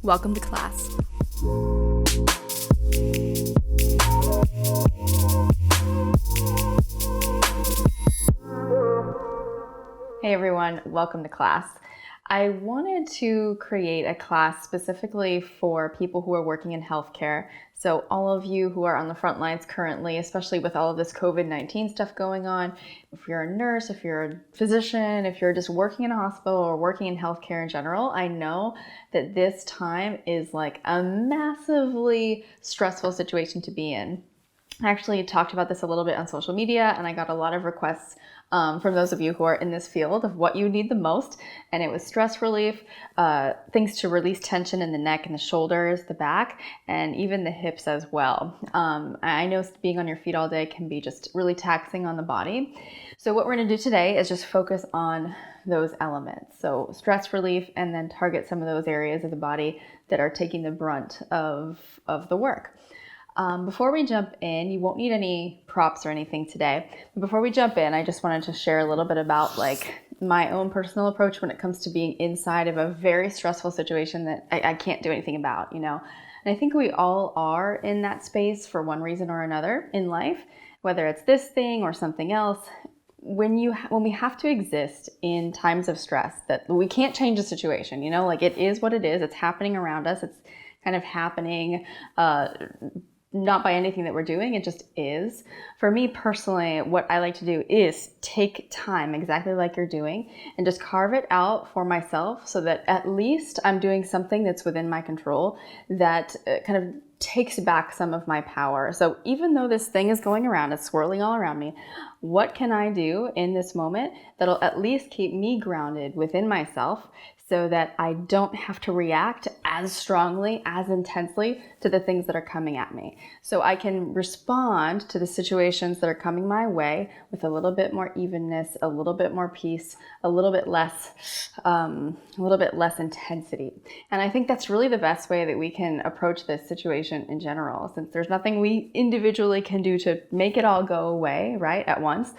Welcome to class. Hey everyone, welcome to class. I wanted to create a class specifically for people who are working in healthcare. So all of you who are on the front lines currently, especially with all of this COVID-19 stuff going on, if you're a nurse, if you're a physician, if you're just working in a hospital or working in healthcare in general, I know that this time is like a massively stressful situation to be in. I actually talked about this a little bit on social media, and I got a lot of requests from those of you who are in this field of what you need the most. And it was stress relief, things to release tension in the neck and the shoulders, the back, and even the hips as well. I know being on your feet all day can be just really taxing on the body. So what we're going to do today is just focus on those elements. So stress relief, and then target some of those areas of the body that are taking the brunt of the work. Before we jump in, you won't need any props or anything today. But before we jump in, I just wanted to share a little bit about my own personal approach when it comes to being inside of a very stressful situation that I can't do anything about, And I think we all are in that space for one reason or another in life, whether it's this thing or something else. When we have to exist in times of stress, that we can't change the situation, it is what it is. It's happening around us. It's kind of happening, not by anything that we're doing, it just is. For me personally, what I like to do is take time, exactly like you're doing, and just carve it out for myself so that at least I'm doing something that's within my control that kind of takes back some of my power. So even though this thing is going around, it's swirling all around me, what can I do in this moment that'll at least keep me grounded within myself so that I don't have to react as strongly, as intensely to the things that are coming at me. So I can respond to the situations that are coming my way with a little bit more evenness, a little bit more peace, a little bit less intensity. And I think that's really the best way that we can approach this situation in general, since there's nothing we individually can do to make it all go away, right, at once.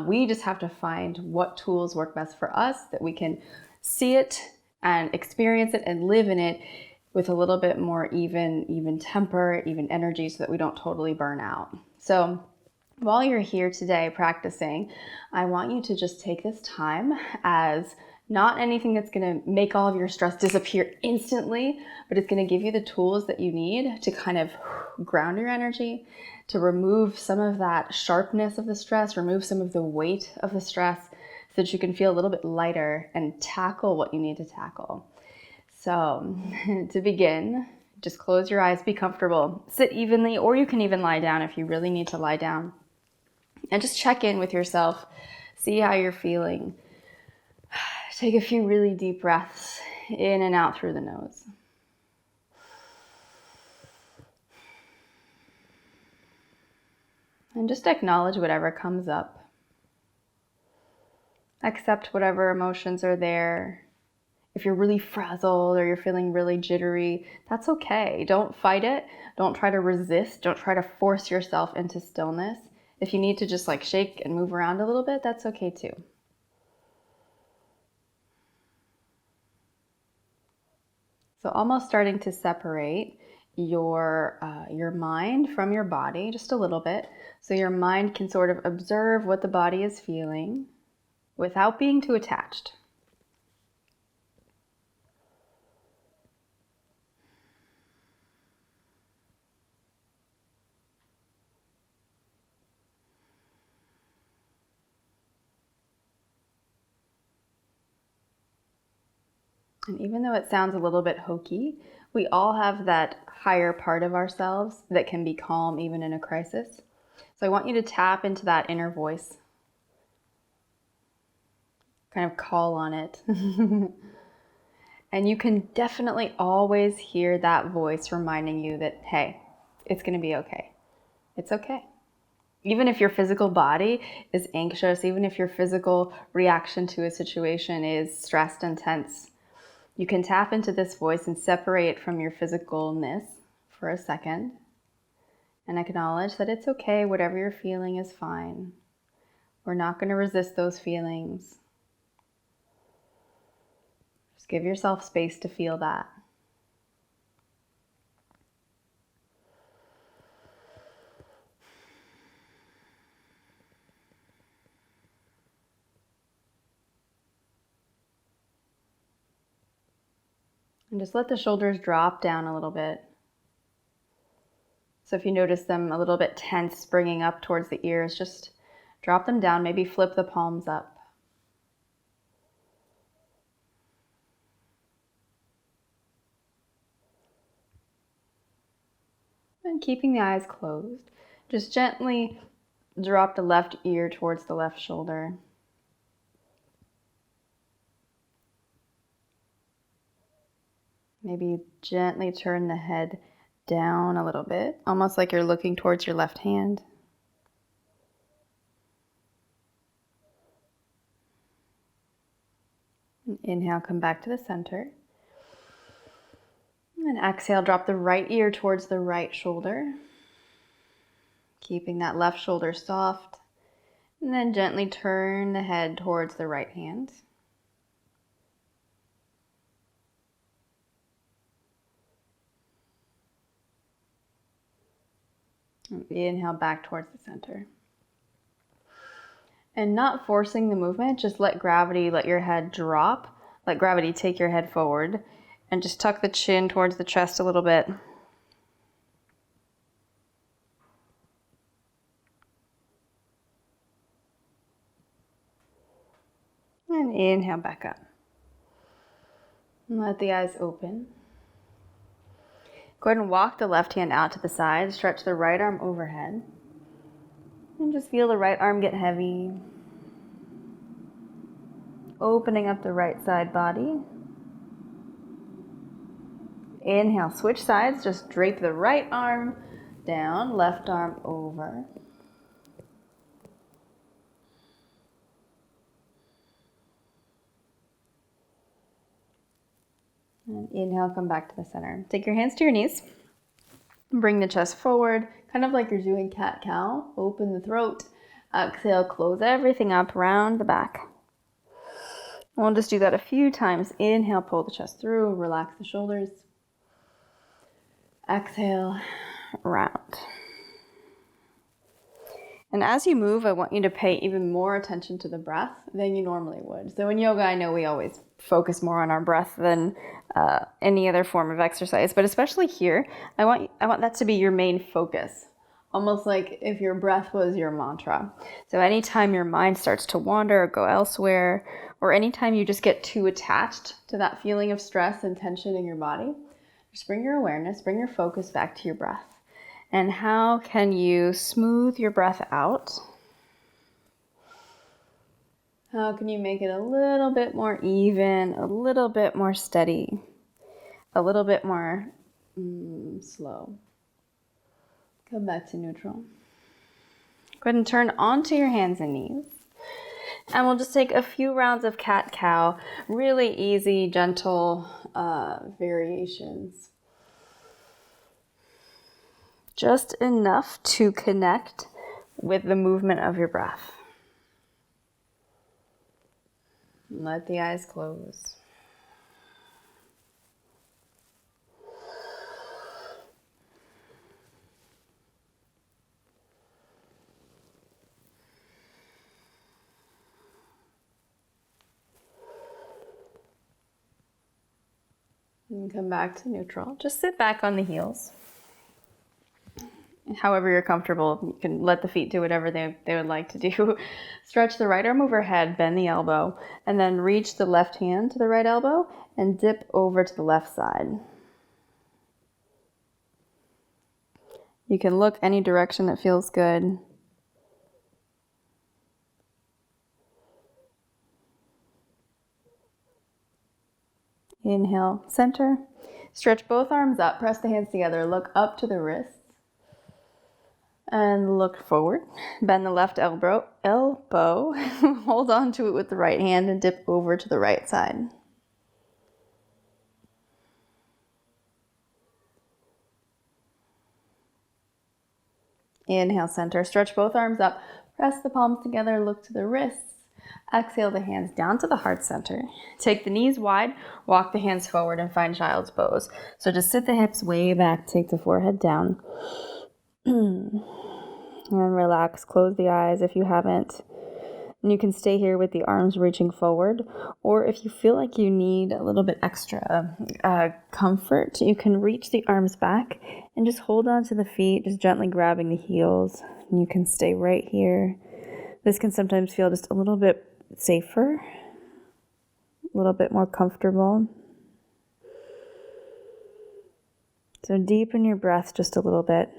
We just have to find what tools work best for us, that we can see it and experience it and live in it with a little bit more even temper, even energy, so that we don't totally burn out. So while you're here today practicing, I want you to just take this time as not anything that's going to make all of your stress disappear instantly, but it's going to give you the tools that you need to kind of ground your energy, to remove some of that sharpness of the stress, remove some of the weight of the stress, so that you can feel a little bit lighter and tackle what you need to tackle. So to begin, just close your eyes, be comfortable, sit evenly, or you can even lie down if you really need to lie down. And just check in with yourself, see how you're feeling. Take a few really deep breaths in and out through the nose. And just acknowledge whatever comes up. Accept whatever emotions are there. If you're really frazzled or you're feeling really jittery, that's okay. Don't fight it. Don't try to resist. Don't try to force yourself into stillness. If you need to just shake and move around a little bit, that's okay too. So almost starting to separate your mind from your body just a little bit. So your mind can sort of observe what the body is feeling without being too attached. And even though it sounds a little bit hokey, we all have that higher part of ourselves that can be calm even in a crisis. So I want you to tap into that inner voice. Kind of call on it. And you can definitely always hear that voice reminding you that, hey, it's going to be okay. It's okay. Even if your physical body is anxious, even if your physical reaction to a situation is stressed and tense, you can tap into this voice and separate it from your physicalness for a second and acknowledge that it's okay. Whatever you're feeling is fine. We're not going to resist those feelings. Just give yourself space to feel that. And just let the shoulders drop down a little bit. So if you notice them a little bit tense, bringing up towards the ears, just drop them down, maybe flip the palms up. And keeping the eyes closed, just gently drop the left ear towards the left shoulder. Maybe gently turn the head down a little bit, almost like you're looking towards your left hand. And inhale, come back to the center. And exhale, drop the right ear towards the right shoulder, keeping that left shoulder soft. And then gently turn the head towards the right hand. And inhale back towards the center. And not forcing the movement, just let gravity, let your head drop. Let gravity take your head forward. And just tuck the chin towards the chest a little bit. And inhale back up. And let the eyes open. Go ahead and walk the left hand out to the side. Stretch the right arm overhead. And just feel the right arm get heavy. Opening up the right side body. Inhale, switch sides. Just drape the right arm down, left arm over. And inhale, come back to the center. Take your hands to your knees. Bring the chest forward, kind of like you're doing cat-cow. Open the throat. Exhale, close everything up, round the back. We'll just do that a few times. Inhale, pull the chest through, relax the shoulders. Exhale, round. And as you move, I want you to pay even more attention to the breath than you normally would. So in yoga, I know we always focus more on our breath than any other form of exercise, but especially here, I want that to be your main focus, almost like if your breath was your mantra. So anytime your mind starts to wander or go elsewhere, or anytime you just get too attached to that feeling of stress and tension in your body, just bring your awareness, bring your focus back to your breath. And how can you smooth your breath out? How can you make it a little bit more even, a little bit more steady, a little bit more slow? Come back to neutral. Go ahead and turn onto your hands and knees. And we'll just take a few rounds of cat-cow, really easy, gentle variations. Just enough to connect with the movement of your breath. Let the eyes close. And come back to neutral. Just sit back on the heels. However you're comfortable, you can let the feet do whatever they would like to do. Stretch the right arm overhead, bend the elbow, and then reach the left hand to the right elbow and dip over to the left side. You can look any direction that feels good. Inhale, center. Stretch both arms up, press the hands together, look up to the wrists. And look forward. Bend the left elbow. Hold on to it with the right hand and dip over to the right side. Inhale, center. Stretch both arms up. Press the palms together, look to the wrists. Exhale the hands down to the heart center. Take the knees wide, walk the hands forward and find child's pose. So just sit the hips way back, take the forehead down. And relax, close the eyes if you haven't. And you can stay here with the arms reaching forward, or if you feel like you need a little bit extra comfort, you can reach the arms back and just hold on to the feet, just gently grabbing the heels. And you can stay right here. This can sometimes feel just a little bit safer, a little bit more comfortable. So deepen your breath just a little bit.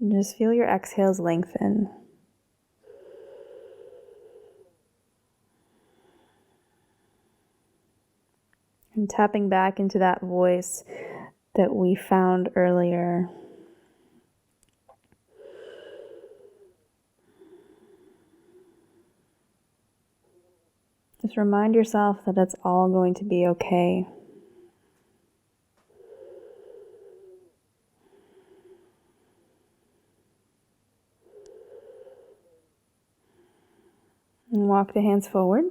And just feel your exhales lengthen. And tapping back into that voice that we found earlier. Just remind yourself that it's all going to be okay. And walk the hands forward.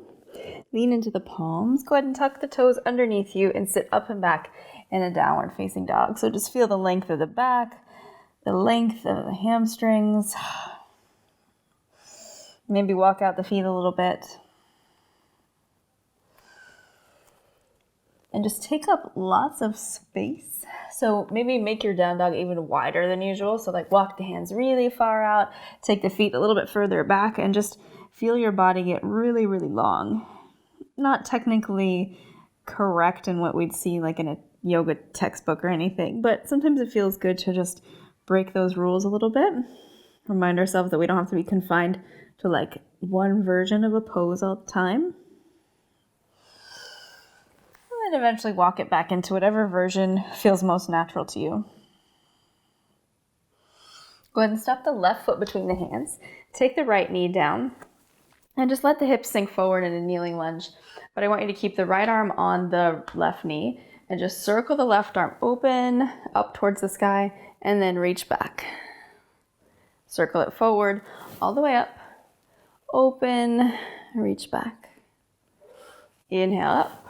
Lean into the palms. Go ahead and tuck the toes underneath you and sit up and back in a downward facing dog. So just feel the length of the back, the length of the hamstrings. Maybe walk out the feet a little bit. And just take up lots of space. So maybe make your down dog even wider than usual. So like walk the hands really far out, take the feet a little bit further back, and just feel your body get really, really long. Not technically correct in what we'd see like in a yoga textbook or anything, but sometimes it feels good to just break those rules a little bit. Remind ourselves that we don't have to be confined to like one version of a pose all the time. And eventually walk it back into whatever version feels most natural to you. Go ahead and step the left foot between the hands. Take the right knee down and just let the hips sink forward in a kneeling lunge. But I want you to keep the right arm on the left knee and just circle the left arm open up towards the sky and then reach back. Circle it forward all the way up, open, reach back. Inhale up.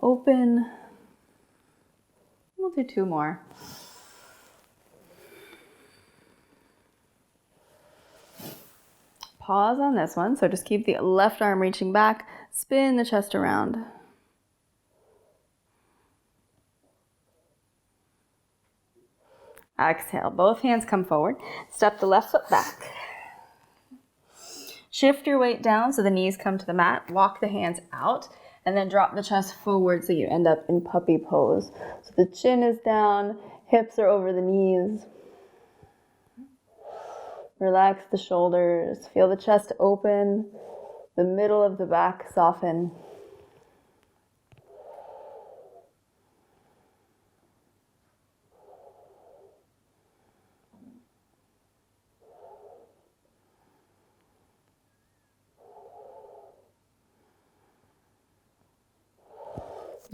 Open. We'll do 2 more. Pause on this one. So just keep the left arm reaching back. Spin the chest around. Exhale. Both hands come forward. Step the left foot back. Shift your weight down so the knees come to the mat. Walk the hands out. And then drop the chest forward so you end up in puppy pose. So the chin is down, hips are over the knees. Relax the shoulders. Feel the chest open, the middle of the back soften.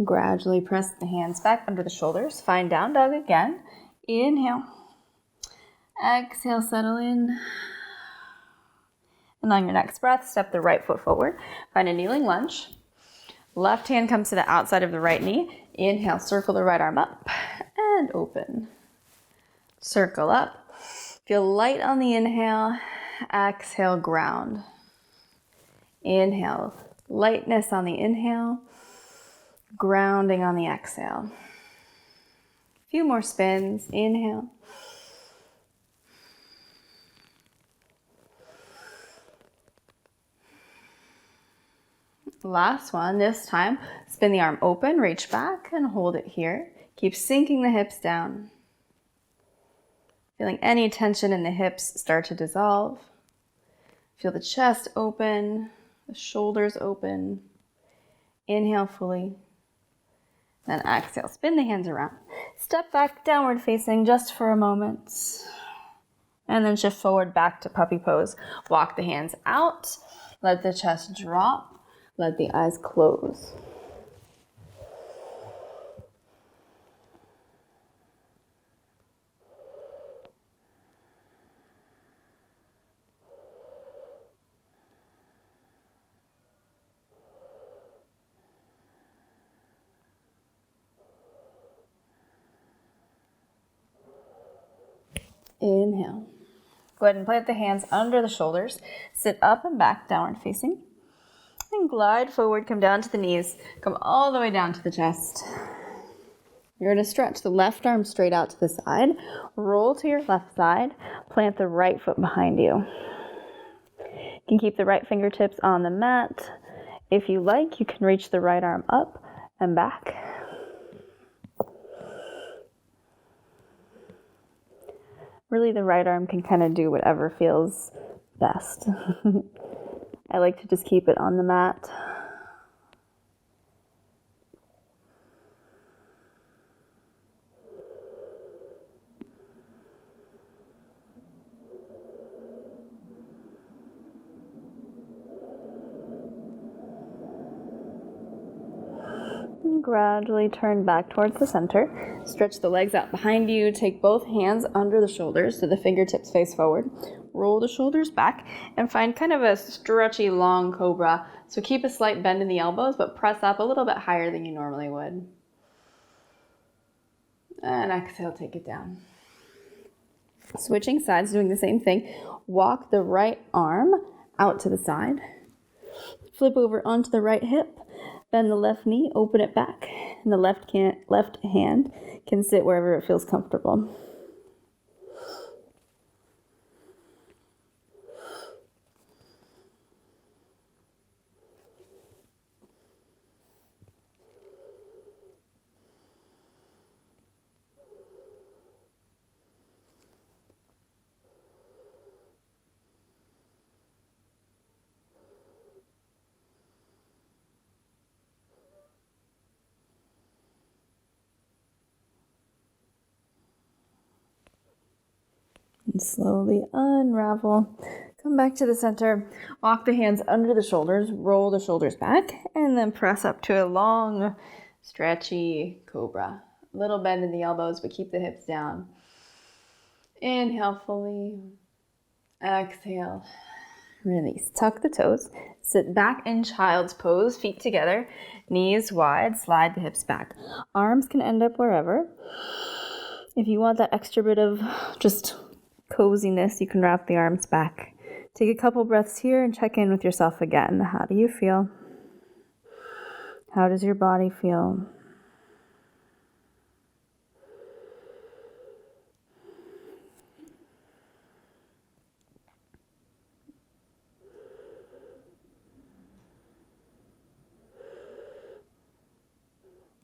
Gradually press the hands back under the shoulders. Find down dog again. Inhale. Exhale, settle in. And on your next breath, step the right foot forward. Find a kneeling lunge. Left hand comes to the outside of the right knee. Inhale, circle the right arm up and open. Circle up. Feel light on the inhale. Exhale, ground. Inhale, lightness on the inhale. Grounding on the exhale. A few more spins. Inhale. Last one. This time, spin the arm open, reach back, and hold it here. Keep sinking the hips down. Feeling any tension in the hips start to dissolve. Feel the chest open, the shoulders open. Inhale fully. Then exhale, spin the hands around. Step back, downward facing just for a moment. And then shift forward back to puppy pose. Walk the hands out. Let the chest drop. Let the eyes close. Inhale. Go ahead and plant the hands under the shoulders. Sit up and back, downward facing. And glide forward, come down to the knees. Come all the way down to the chest. You're going to stretch the left arm straight out to the side. Roll to your left side. Plant the right foot behind you. You can keep the right fingertips on the mat. If you like, you can reach the right arm up and back. Really, the right arm can kind of do whatever feels best. I like to just keep it on the mat. And gradually turn back towards the center. Stretch the legs out behind you. Take both hands under the shoulders so the fingertips face forward. Roll the shoulders back and find kind of a stretchy long cobra. So keep a slight bend in the elbows, but press up a little bit higher than you normally would. And exhale, take it down. Switching sides, doing the same thing. Walk the right arm out to the side. Flip over onto the right hip. Bend the left knee, open it back. And the left hand can sit wherever it feels comfortable. And slowly unravel. Come back to the center. Walk the hands under the shoulders. Roll the shoulders back. And then press up to a long, stretchy cobra. A little bend in the elbows, but keep the hips down. Inhale fully. Exhale. Release. Tuck the toes. Sit back in child's pose. Feet together. Knees wide. Slide the hips back. Arms can end up wherever. If you want that extra bit of just coziness, you can wrap the arms back. Take a couple breaths here and check in with yourself again. How do you feel? How does your body feel?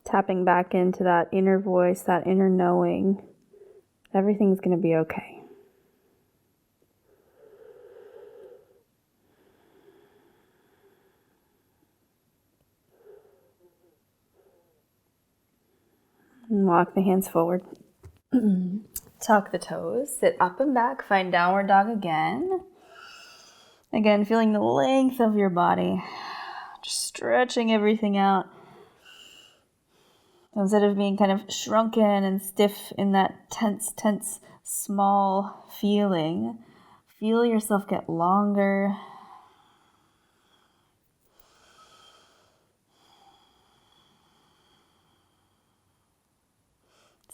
Tapping back into that inner voice, that inner knowing. Everything's going to be okay. And walk the hands forward. Tuck the toes. Sit up and back. Find downward dog again. Again, feeling the length of your body. Just stretching everything out. Instead of being kind of shrunken and stiff in that tense, small feeling, feel yourself get longer.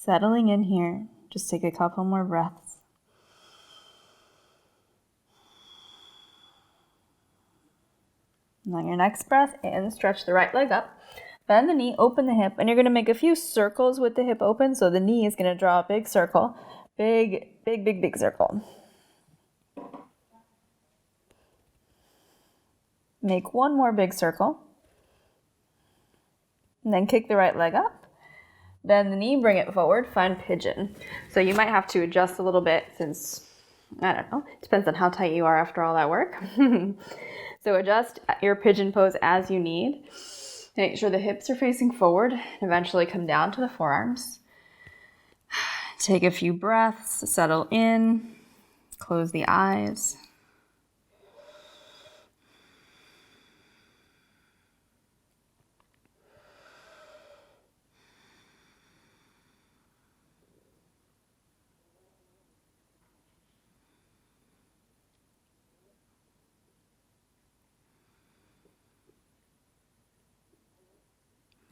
Settling in here. Just take a couple more breaths. And on your next breath in, stretch the right leg up. Bend the knee, open the hip, and you're going to make a few circles with the hip open. So the knee is going to draw a big circle. Big circle. Make one more big circle. And then kick the right leg up. Bend the knee, bring it forward, find pigeon. So you might have to adjust a little bit since, I don't know, it depends on how tight you are after all that work. So adjust your pigeon pose as you need. Make sure the hips are facing forward and eventually come down to the forearms. Take a few breaths, settle in, close the eyes.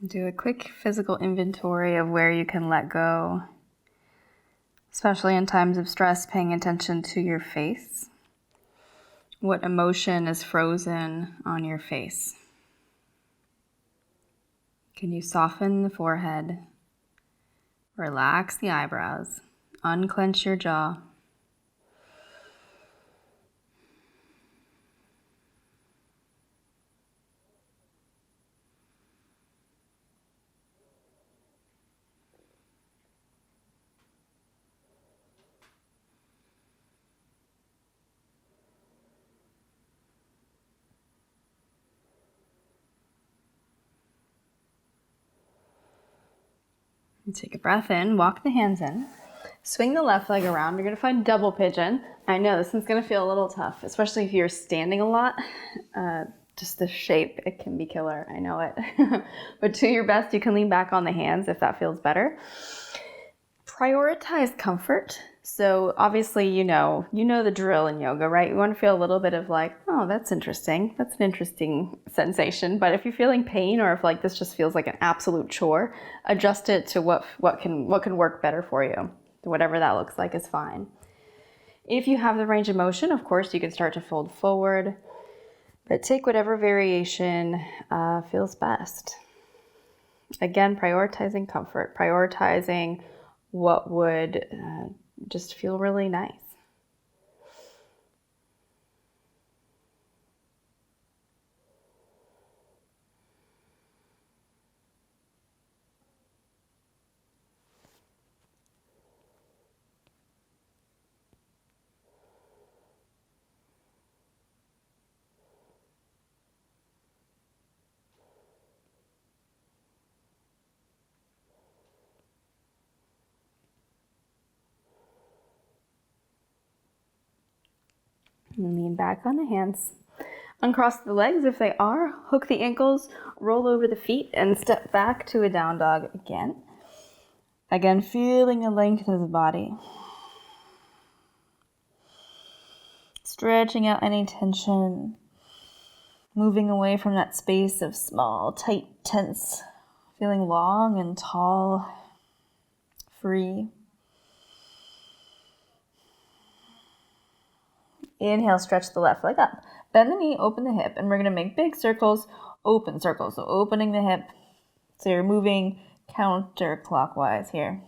Do a quick physical inventory of where you can let go. especially in times of stress, paying attention to your face. What emotion is frozen on your face? Can you soften the forehead, relax the eyebrows, unclench your jaw? Take a breath in, walk the hands in, swing the left leg around. You're going to find double pigeon. I know this one's going to feel a little tough, especially if you're standing a lot. Just the shape, it can be killer. I know it. But do your best. You can lean back on the hands if that feels better. Prioritize comfort. So obviously, you know the drill in yoga, right? You want to feel a little bit of like, oh, that's interesting. That's an interesting sensation. But if you're feeling pain, or if like this just feels like an absolute chore, adjust it to what can work better for you. Whatever that looks like is fine. If you have the range of motion, of course, you can start to fold forward, but take whatever variation feels best. Again, prioritizing comfort, prioritizing what would just feel really nice. And lean back on the hands. Uncross the legs if they are. Hook the ankles, roll over the feet, and step back to a down dog again. Again, feeling the length of the body. Stretching out any tension. Moving away from that space of small, tight, tense. Feeling long and tall. Free. Inhale, stretch the left leg up. Bend the knee, open the hip, and we're going to make big circles, open circles. So opening the hip. So you're moving counterclockwise here.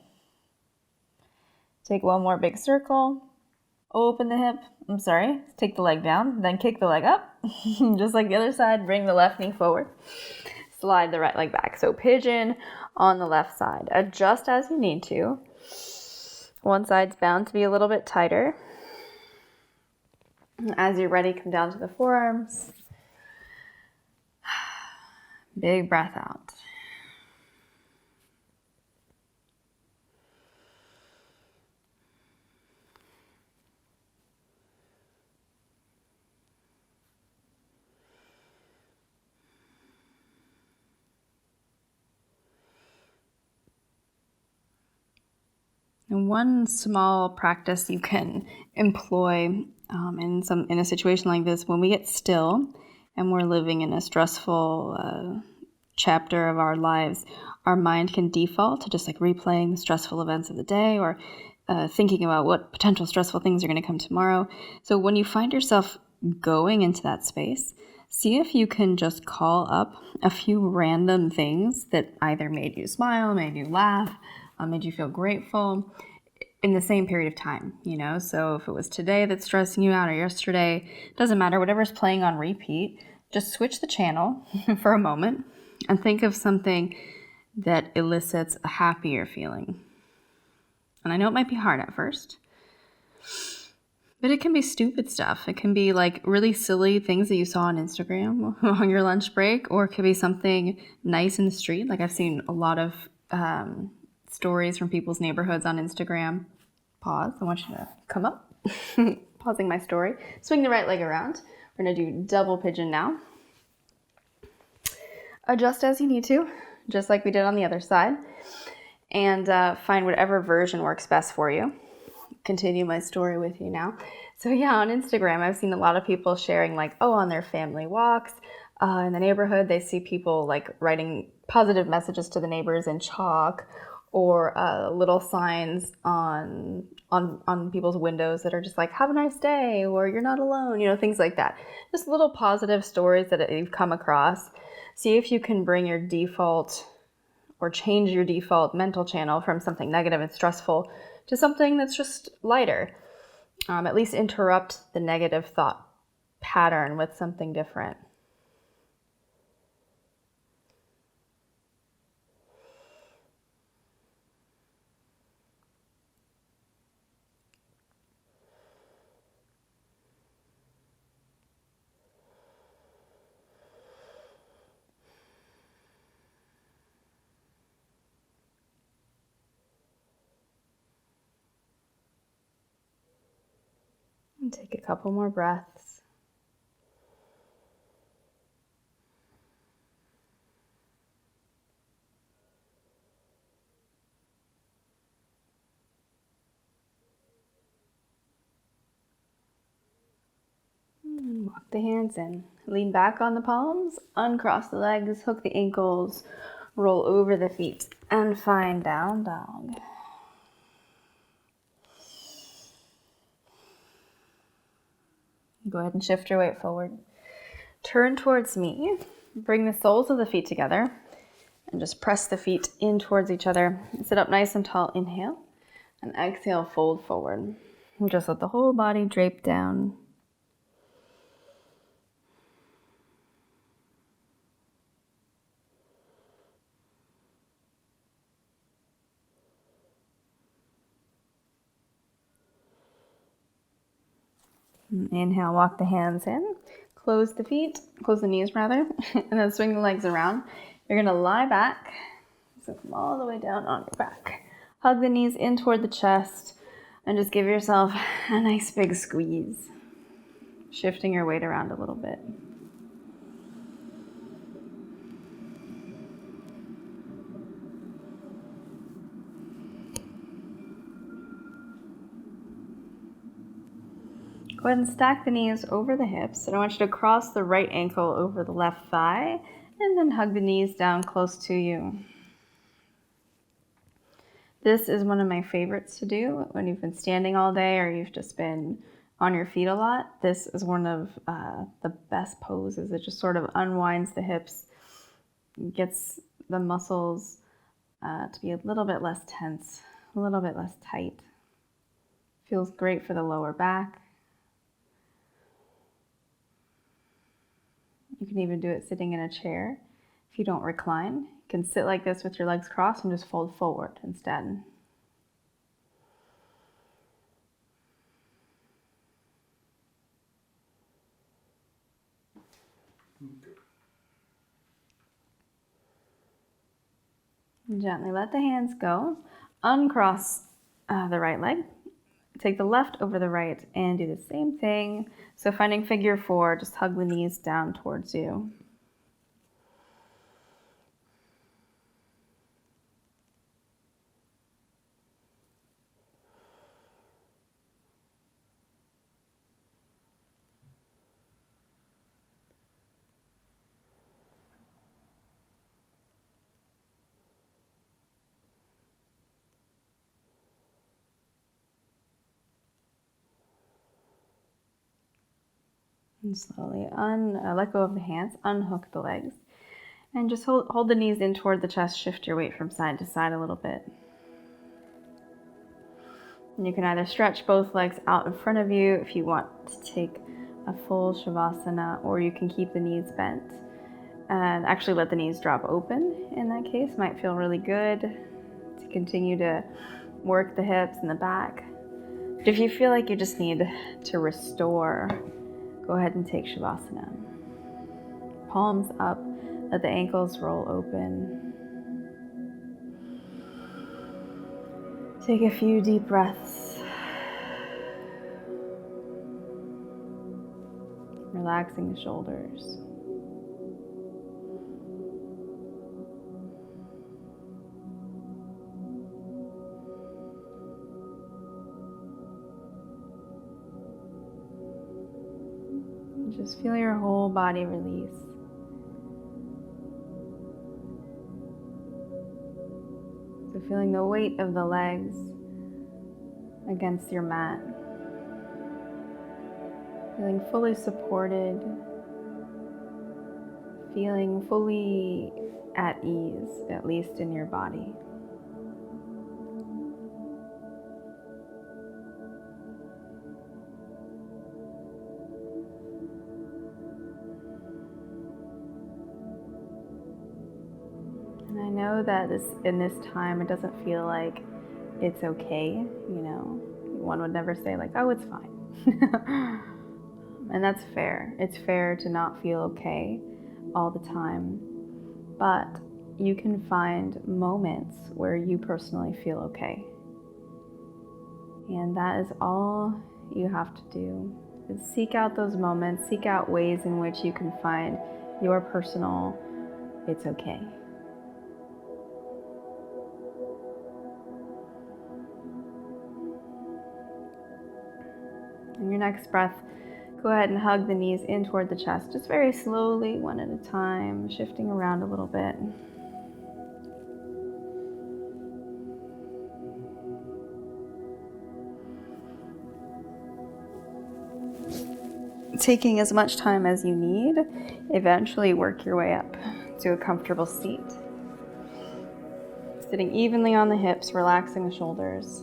Take one more big circle. Open the hip. Take the leg down, then kick the leg up. Just like the other side, bring the left knee forward. Slide the right leg back. So pigeon on the left side. Adjust as you need to. One side's bound to be a little bit tighter. As you're ready, come down to the forearms. Big breath out. And one small practice you can employ in a situation like this, when we get still and we're living in a stressful chapter of our lives, our mind can default to just like replaying the stressful events of the day, or thinking about what potential stressful things are going to come tomorrow. So when you find yourself going into that space, see if you can just call up a few random things that either made you smile, made you laugh, made you feel grateful in the same period of time, So if it was today that's stressing you out, or yesterday, doesn't matter, whatever's playing on repeat, just switch the channel for a moment and think of something that elicits a happier feeling. And I know it might be hard at first, but it can be stupid stuff. It can be like really silly things that you saw on Instagram on your lunch break, or it could be something nice in the street. Like I've seen a lot of stories from people's neighborhoods on Instagram. Pause. I want you to come up. Pausing my story. Swing the right leg around. We're going to do double pigeon now. Adjust as you need to, just like we did on the other side. And find whatever version works best for you. Continue my story with you now. So yeah, on Instagram, I've seen a lot of people sharing like, on their family walks in the neighborhood, they see people like writing positive messages to the neighbors in chalk, or little signs on people's windows that are just like, have a nice day, or you're not alone, things like that. Just little positive stories that you've come across. See if you can bring your default or change your default mental channel from something negative and stressful to something that's just lighter. At least interrupt the negative thought pattern with something different. And take a couple more breaths. And walk the hands in. Lean back on the palms, uncross the legs, hook the ankles, roll over the feet, and find down dog. Go ahead and shift your weight forward. Turn towards me. Bring the soles of the feet together and just press the feet in towards each other. Sit up nice and tall. Inhale, and exhale, fold forward. And just let the whole body drape down. Inhale, walk the hands in, close the knees rather, and then swing the legs around. You're gonna lie back, so come all the way down on your back. Hug the knees in toward the chest, and just give yourself a nice big squeeze, shifting your weight around a little bit. Go ahead and stack the knees over the hips. And I want you to cross the right ankle over the left thigh and then hug the knees down close to you. This is one of my favorites to do when you've been standing all day or you've just been on your feet a lot. This is one of the best poses. It just sort of unwinds the hips, gets the muscles to be a little bit less tense, a little bit less tight. Feels great for the lower back. You can even do it sitting in a chair. If you don't recline, you can sit like this with your legs crossed and just fold forward instead. Gently let the hands go. Uncross the right leg. Take the left over the right and do the same thing. So finding figure four, just hug the knees down towards you. And slowly let go of the hands, unhook the legs, and just hold the knees in toward the chest. Shift your weight from side to side a little bit. And you can either stretch both legs out in front of you if you want to take a full Shavasana, or you can keep the knees bent and actually let the knees drop open. In that case, might feel really good to continue to work the hips and the back. But if you feel like you just need to restore, go ahead and take Shavasana. Palms up, let the ankles roll open. Take a few deep breaths. Relaxing the shoulders. Just feel your whole body release. So So feeling the weight of the legs against your mat. Feeling fully supported. Feeling fully at ease, at least in your body. And I know that in this time, it doesn't feel like it's okay, you know. One would never say like, oh, it's fine. And that's fair. It's fair to not feel okay all the time. But you can find moments where you personally feel okay. And that is all you have to do. Is seek out those moments, seek out ways in which you can find your personal, it's okay. And your next breath, go ahead and hug the knees in toward the chest, just very slowly, one at a time, shifting around a little bit. Taking as much time as you need, eventually work your way up to a comfortable seat. Sitting evenly on the hips, relaxing the shoulders.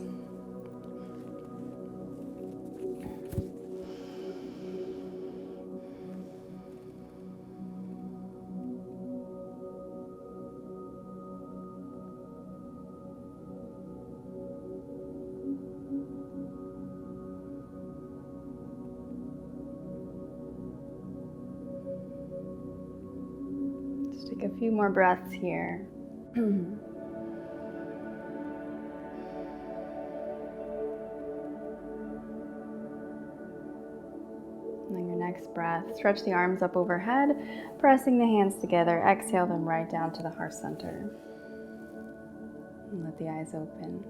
Just take a few more breaths here. And then your next breath, stretch the arms up overhead, pressing the hands together. Exhale them right down to the heart center. And let the eyes open.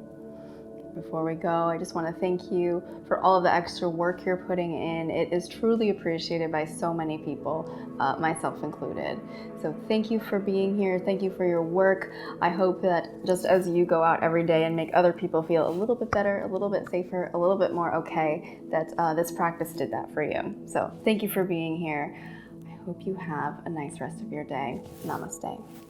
Before we go, I just want to thank you for all of the extra work you're putting in. It is truly appreciated by so many people, myself included. So thank you for being here. Thank you for your work. I hope that just as you go out every day and make other people feel a little bit better, a little bit safer, a little bit more okay, that this practice did that for you. So thank you for being here. I hope you have a nice rest of your day. Namaste.